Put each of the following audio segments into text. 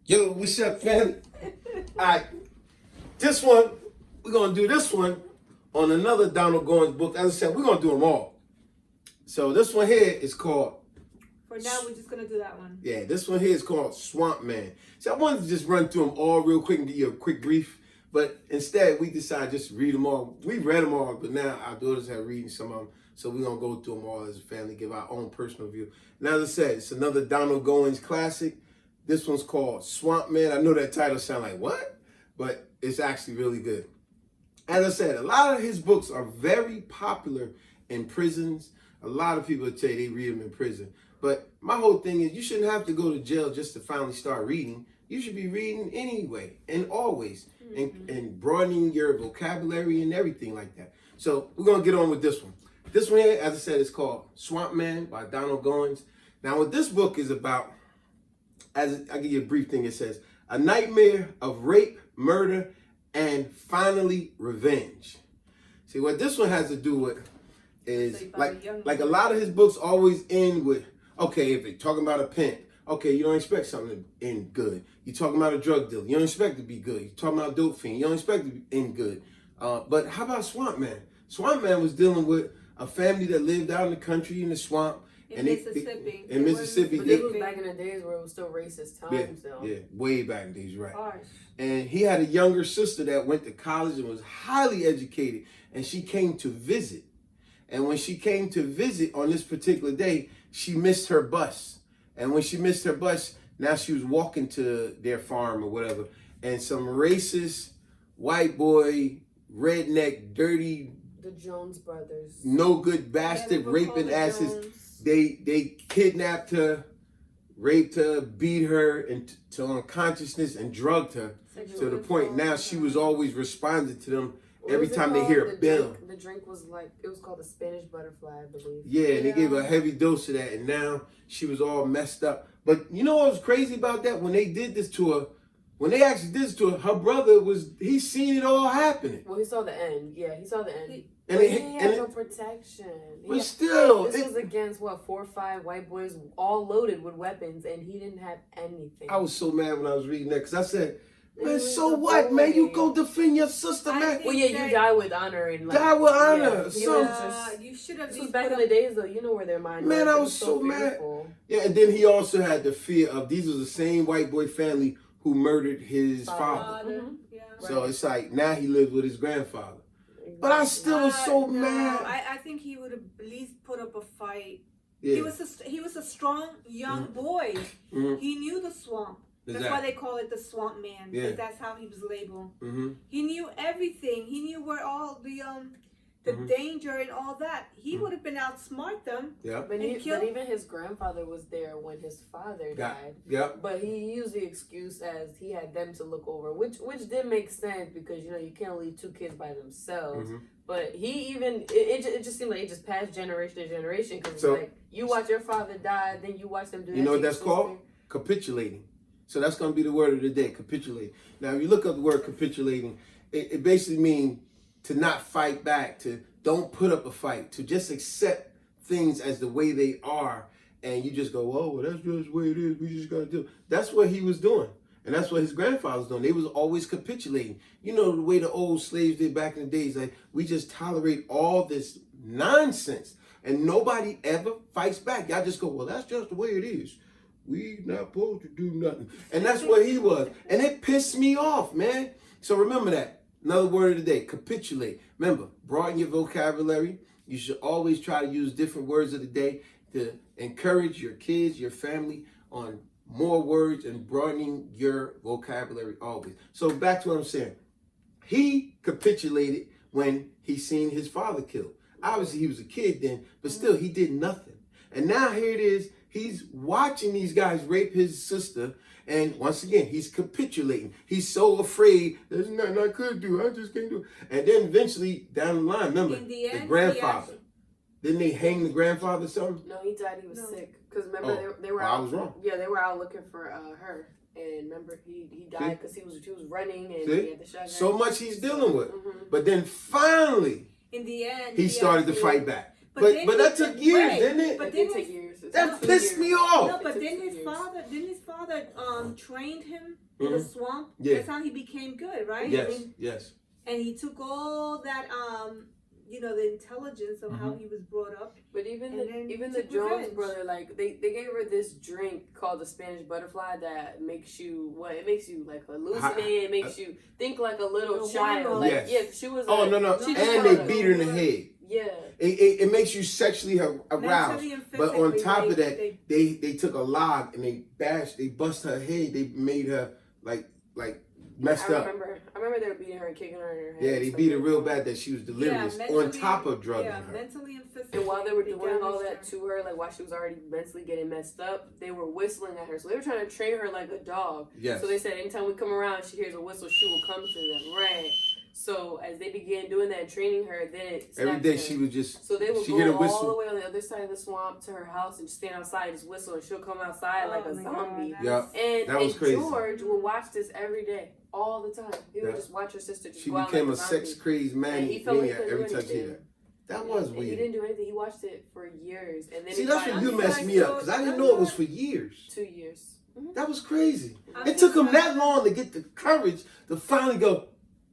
Yo, what's up, fam? Alright, this one, we're gonna do this one on another Donald Goines book. As I said, we're gonna do them all. So this one here is called... For now, we're just gonna do that one. Yeah, this one here is called Swamp Man. So I wanted to just run through them all real quick and give you a quick brief. But instead, we decided just to read them all. We read them all, but now our daughters have reading some of them. So we're gonna go through them all as a family, give our own personal view. And as I said, it's another Donald Goines classic. This one's called Swamp Man. I know that title sounds like what? But it's actually really good. As I said, a lot of his books are very popular in prisons. A lot of people tell you they read them in prison. But my whole thing is you shouldn't have to go to jail just to finally start reading. You should be reading anyway and always and broadening your vocabulary and everything like that. So we're going to get on with this one. This one here, as I said, is called Swamp Man by Donald Goines. Now what this book is about, as I give you a brief thing, it says, a nightmare of rape, murder, and finally revenge. See, what this one has to do with is, like a lot of his books always end with, okay, if they're talking about a pimp, okay, you don't expect something to end good. You're talking about a drug dealer, you don't expect it to be good. You're talking about a dope fiend, you don't expect it to end good. But how about Swamp Man? Swamp Man was dealing with a family that lived out in the country, in the swamp. In Mississippi. In Mississippi. But this was back in the days where it was still racist times, though. Yeah, way back in the days, right. Harsh. And he had a younger sister that went to college and was highly educated. And she came to visit. And when she came to visit on this particular day, she missed her bus. And when she missed her bus, now she was walking to their farm or whatever. And some racist, white boy, redneck, dirty, the Jones brothers, no good bastard, raping asses. They kidnapped her, raped her, beat her into unconsciousness, and drugged her to the point now she was always responding to them every time they hear a bell. The drink was like, it was called the Spanish butterfly, I believe. Yeah, and they gave her a heavy dose of that, and now she was all messed up. But you know what was crazy about that? When they did this to her, when they actually did this to her, her brother he seen it all happening. Well, he saw the end. Yeah, he saw the end. And he had no protection. But still, this was against 4 or 5 white boys, all loaded with weapons, and he didn't have anything. I was so mad when I was reading that because I said, man, so what, man? You go defend your sister, man. Well, yeah, you die with honor and like, die with honor. Yeah, so you should have. This was back in the days, though. You know where their mind. Man, I was so mad. Yeah, and then he also had the fear of these was the same white boy family who murdered his father. Yeah. So it's like now he lives with his grandfather. But I still was so mad. I think he would have at least put up a fight. Yeah. He was a strong young boy. He knew the swamp. That's why they call it the Swamp Man. Because that's how he was labeled. He knew everything. He knew where all the danger and all that. He would have been outsmart them. Yeah. But even his grandfather was there when his father died. Yeah. But he used the excuse as he had them to look over, which did make sense because you can't leave 2 kids by themselves. But he even it just seemed like it just passed generation to generation because it's like you watch your father die, then you watch them do. You know what that's called? Capitulating. So that's going to be the word of the day, capitulate. Now, if you look up the word capitulating, it basically means to not fight back, to don't put up a fight, to just accept things as the way they are. And you just go, oh, well, that's just the way it is. We just got to do it. That's what he was doing. And that's what his grandfather was doing. They was always capitulating. You know, the way the old slaves did back in the days, like we just tolerate all this nonsense. And nobody ever fights back. Y'all just go, well, that's just the way it is. We not supposed to do nothing. And that's what he was. And it pissed me off, man. So remember that. Another word of the day, capitulate. Remember, broaden your vocabulary. You should always try to use different words of the day to encourage your kids, your family on more words and broadening your vocabulary always. So back to what I'm saying. He capitulated when he seen his father killed. Obviously, he was a kid then, but still, he did nothing. And now here it is. He's watching these guys rape his sister. And once again, he's capitulating. He's so afraid, there's nothing I could do. I just can't do it. And then eventually, down the line, remember, the grandfather. Didn't they hang the grandfather or something? No, he died. He was sick. Because remember, they were out. I was wrong. Yeah, they were out looking for her. And remember, he died because he was running and he had the shotgun. So much he's dealing with. But then finally, in the end, he started to fight back. But that took years, didn't it? But It did take years. That pissed me off. No, but then his father trained him in the swamp. Yeah. That's how he became good, right? Yes, yes. And he took all that the intelligence of how he was brought up. But even the Jones brother, like they gave her this drink called the Spanish butterfly that makes you like hallucinate. It makes you think like a little child. Like, yes. Yeah, she was. Oh no! And they beat her in the head. Yeah. It makes you sexually aroused. But on top of that, they took a log and they bust her head. They made her like messed up. I remember they were beating her and kicking her in her head. Yeah, they beat her real bad that she was delirious on top of drugging her. Mentally and physically. And while they were doing all that to her, like while she was already mentally getting messed up, they were whistling at her. So they were trying to train her like a dog. Yes. So they said anytime we come around, she hears a whistle, she will come to them. Right. So as they began doing that and training her, then it every day her. she would just. So they would go all the way on the other side of the swamp to her house and stand outside, just whistle, and she'll come outside like a zombie. Yeah, and that was crazy. George would watch this every day, all the time. He would just watch her sister. Just she go became out a like sex crazed maniac every time she did that. That was weird. He didn't do anything. He watched it for years, and then see, that's when you messed me up because I didn't know it was for years. 2 years. Mm-hmm. That was crazy. It took him that long to get the courage to finally go.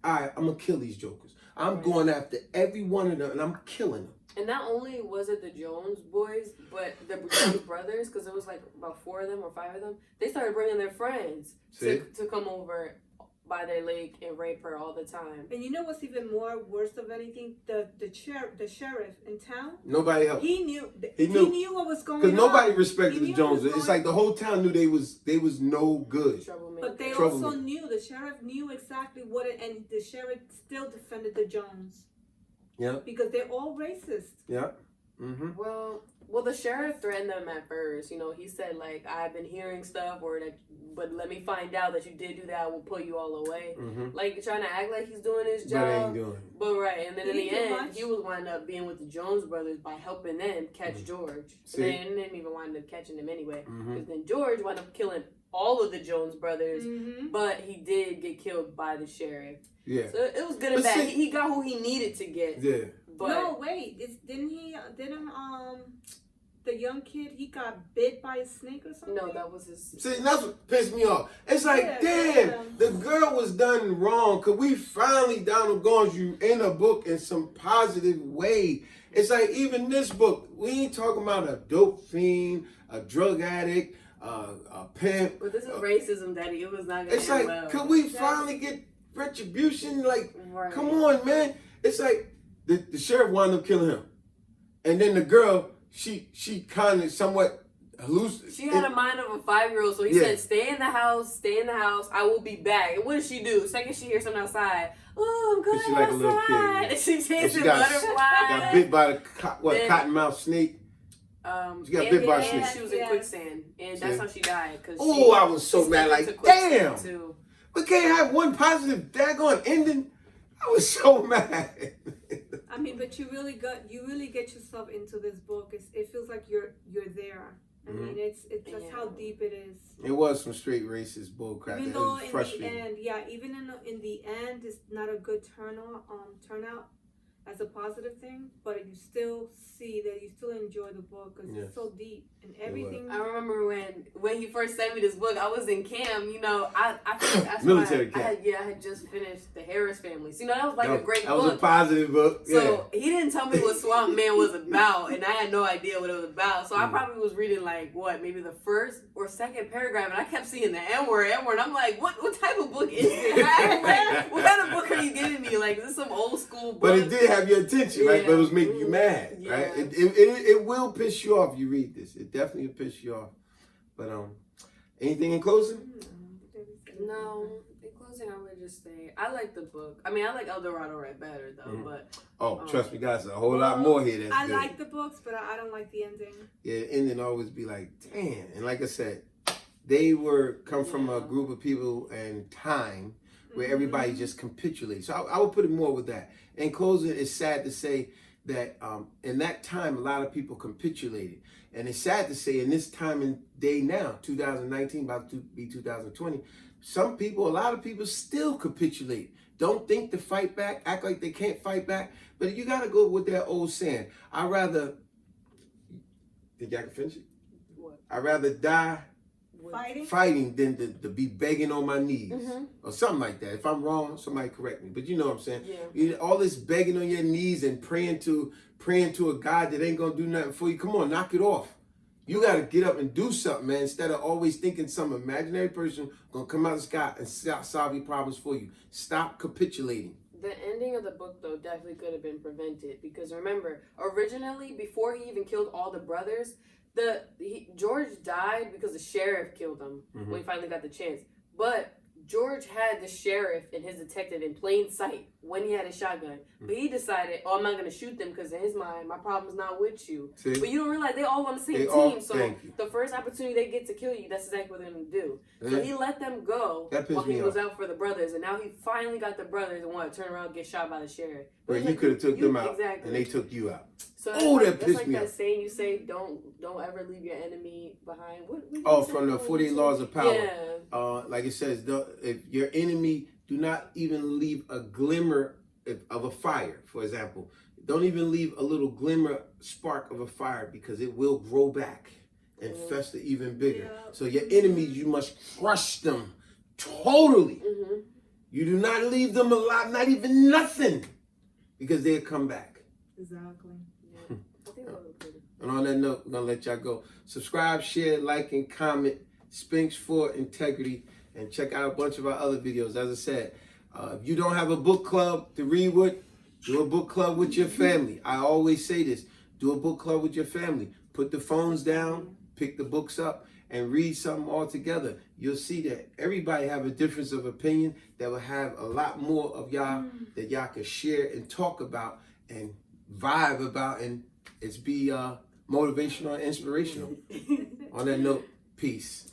All right, I'm gonna kill these jokers. I'm going after every one of them, and I'm killing them. And not only was it the Jones boys, but the Jones brothers, because it was like about 4 of them or 5 of them. They started bringing their friends to come over by their lake and rape her all the time. And you know what's even more worse of anything? The sheriff in town. Nobody helped. He knew what was going on. Because nobody respected the Joneses. It's like the whole town knew they was no good. But they also knew, the sheriff knew exactly what it, and the sheriff still defended the Jones. Yeah. Because they're all racist. Yeah. Mm-hmm. Well, the sheriff threatened them at first. You know, he said like, I've been hearing stuff, but let me find out that you did do that. I will put you all away. Mm-hmm. Like trying to act like he's doing his job. But ain't doing. But right, and then in the end, he was wind up being with the Jones brothers by helping them catch George. And they didn't even wind up catching him anyway, because then George wound up killing all of the Jones brothers, but he did get killed by the sheriff. Yeah. So it was good and bad. He got who he needed to get. Yeah. But no, wait. Didn't the young kid, he got bit by a snake or something? No, that was his. See, that's what pissed me off. It's like, damn, the girl was done wrong. Could we finally, Donald Goines, you in a book in some positive way? It's like, even this book, we ain't talking about a dope fiend, a drug addict, a pimp. But this is racism, Daddy. It was not going to It's like, could we finally get retribution? Like, come on, man. It's like, the sheriff wound up killing him. And then the girl, she kind of somewhat hallucinated. She had a mind of a 5-year-old, so he said, stay in the house, I will be back. And what did she do? Second she hears something outside, oh, I'm going outside. Like a little kid, yeah. And she chasing butterflies. Got bit by the cottonmouth snake. She got bit by a snake. She was in quicksand, and that's how she died. Oh, I was so mad, like, damn. We can't have one positive daggone ending. I was so mad. I mean, but you really get yourself into this book. It feels like you're there. I mean, it's just how deep it is. It was some straight racist bullcrap. Even though in the end, even in the end, it's not a good turnout as a positive thing, but you still see that you still enjoy the book because it's so deep and everything. I remember when he first sent me this book, I was in camp. You know, I military camp. I had just finished The Harris Family. So, you know, that was like a great book. That was a positive book. So he didn't tell me what Swamp Man was about, and I had no idea what it was about. So I probably was reading like maybe the first or second paragraph, and I kept seeing the N-word. I'm like, what type of book is this? Like, what kind of book are you giving me? Like, is this some old school book? But it did have your attention, right? But it was making you mad, right? It will piss you off. You read this. It definitely will piss you off. But anything in closing? No. In closing, I would just say I like the book. I mean, I like El Dorado Red better though. But trust me, guys, a whole lot more here. That's good. like the books, but I don't like the ending. Yeah, the ending always be like, damn. And like I said, they come from a group of people and time where everybody just capitulates. So I would put it more with that. In closing, it's sad to say that in that time, a lot of people capitulated. And it's sad to say in this time and day now, 2019, about to be 2020, a lot of people still capitulate. Don't think to fight back, act like they can't fight back. But you got to go with that old saying. I'd rather, think I can finish it? What? I'd rather die fighting than to be begging on my knees or something like that. If I'm wrong, somebody correct me. But you know what I'm saying. Yeah. All this begging on your knees and praying to a God that ain't gonna do nothing for you. Come on, knock it off. You gotta get up and do something, man. Instead of always thinking some imaginary person gonna come out of the sky and solve your problems for you. Stop capitulating. The ending of the book, though, definitely could have been prevented because remember, originally, before he even killed all the brothers, George died because the sheriff killed him when he finally got the chance. But George had the sheriff and his detective in plain sight when he had a shotgun. But he decided, I'm not going to shoot them because in his mind, my problem's not with you. See? But you don't realize they all on the same team. So the first opportunity they get to kill you, that's exactly what they're going to do. So he let them go while he was out for the brothers. And now he finally got the brothers and wanted to turn around and get shot by the sheriff. But you could have took them out and they took you out. So that pissed me off. That's like that saying you say, don't ever leave your enemy behind. From the 48 Laws of Power. Yeah. Like it says, if your enemy, do not even leave a glimmer of a fire, for example. Don't even leave a little glimmer, spark of a fire because it will grow back and fester even bigger. Yeah. So your enemies, you must crush them totally. You do not leave them alive, not even nothing, because they'll come back. Exactly. And on that note, we're going to let y'all go. Subscribe, share, like, and comment. Spinks for Integrity. And check out a bunch of our other videos. As I said, if you don't have a book club to read with, do a book club with your family. I always say this. Do a book club with your family. Put the phones down, pick the books up, and read something all together. You'll see that everybody have a difference of opinion that will have a lot more of y'all that y'all can share and talk about and vibe about, and it's be motivational and inspirational. On that note, peace.